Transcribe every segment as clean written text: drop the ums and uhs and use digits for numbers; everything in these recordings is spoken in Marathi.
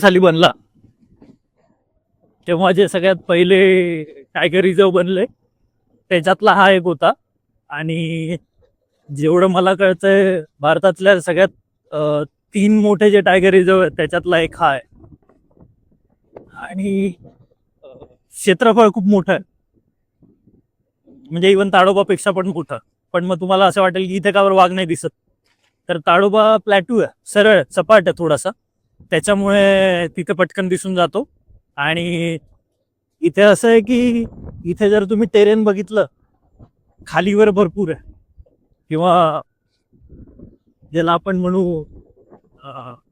साली बनला तेव्हा जे सगळ्यात पहिले टायगर रिझर्व बनले त्याच्यातला हा एक होता. आणि जेवढं मला कळतंय भारतातल्या सगळ्यात 3 मोठे जे टायगर रिझर्व आहेत त्याच्यातला एक हा आहे. आणि क्षेत्रफळ खूप मोठं आहे, म्हणजे इव्हन ताडोबापेक्षा पण मोठं. पण मग तुम्हाला असं वाटेल की इथे कावर वाघ नाही दिसत, तर ताडोबा प्लॅटू आहे, सरळ सपाट आहे थोडासा, त्याच्यामुळे तिथे पटकन दिसून जातो. आणि इथे असं आहे की इथे जर तुम्ही टेरेन बघितलं खालीवर भरपूर आहे, किंवा ज्याला आपण म्हणू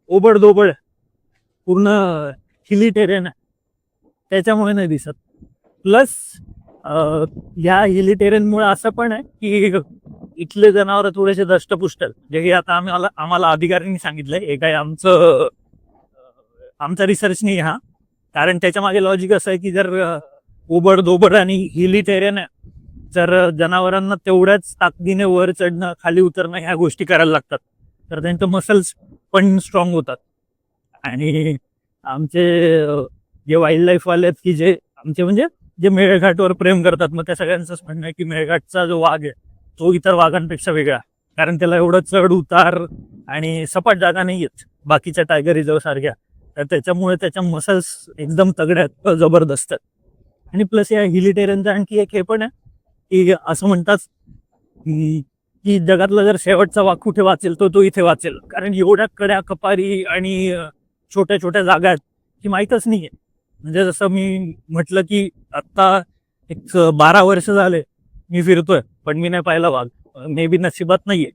ओबड दोबड पूर्ण हिली टेरेन आहे, त्याच्यामुळे नाही दिसत. प्लस या हिली टेरेनमुळे असं पण आहे की इथले जनावर थोडेसे दष्टपुष्ट आहेत, जे की आता आम्हाला अधिकाऱ्यांनी सांगितलंय. हे काय आमचा रिसर्च नाही हा, कारण त्याच्या मागे लॉजिक असं आहे की जर ओबड दोबड आणि हिली टेरेन आहे, जर जनावरांना तेवढ्याच ताकदीने वर चढणं खाली उतरणं ह्या गोष्टी करायला लागतात, तर त्यांचं मसल्स पण स्ट्रॉंग होतात. आणि आमचे जे वाईल्ड लाईफवाले आहेत की जे आमचे म्हणजे जे मेळघाटवर प्रेम करतात, मग त्या सगळ्यांचंच म्हणणं आहे की मेळघाटचा जो वाघ आहे तो इतर वाघांपेक्षा वेगळा, कारण त्याला एवढं चढ उतार आणि सपाट जागा नाही आहेत बाकीच्या टायगर रिझर्व सारख्या, तर त्याच्यामुळे त्याच्या मसल्स एकदम तगड्यात जबरदस्त आहेत. आणि प्लस या हिली टेरेनचं आणखी एक हे पण आहे की असं म्हणतात की जगातला जर शेवटचा वाघ कुठे वाचेल तो इथे वाचेल, कारण एवढ्या कड्या कपारी आणि छोट्या छोट्या जागा आहेत की माहीतच नाही आहे. म्हणजे जसं मी म्हटलं की आत्ता एक 12 वर्ष झाले मी फिरतोय, पण मी नाही पाहिला वाघ. मे बी नशिबात नाहीये,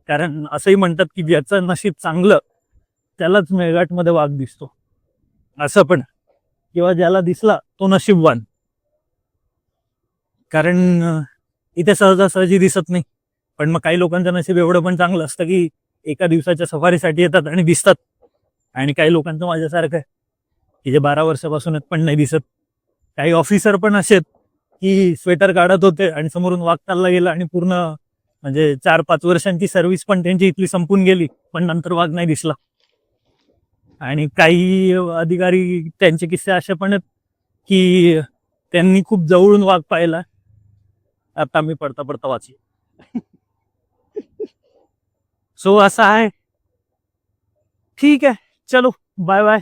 कारण असंही म्हणतात की ज्याचं नशीब चांगलं त्यालाच मेळघाटमध्ये वाघ दिसतो, असं पण. किंवा ज्याला दिसला तो नशीबवान, कारण इथे सहजासहजी दिसत नाही. पण मग काही लोकांचं नशीब एवढं पण चांगलं असतं की एका दिवसाच्या सफारीसाठी येतात आणि दिसतात. आणि काही लोकांचं माझ्यासारखं आहे की जे 12 वर्षापासून पण नाही दिसत. काही ऑफिसर पण असे की स्वेटर काढत होते आणि समोरून वाघ चालला गेला आणि पूर्ण म्हणजे 4-5 वर्षांची सर्व्हिस पण त्यांची इथली संपून गेली, पण नंतर वाघ नाही दिसला. आणि काही अधिकारी त्यांचे किस्से असे पण आहेत की त्यांनी खूप जवळून वाघ पाहिला. आता मी पडता पडता वाचलो. सो असं आहे. ठीक आहे, चलो बाय बाय.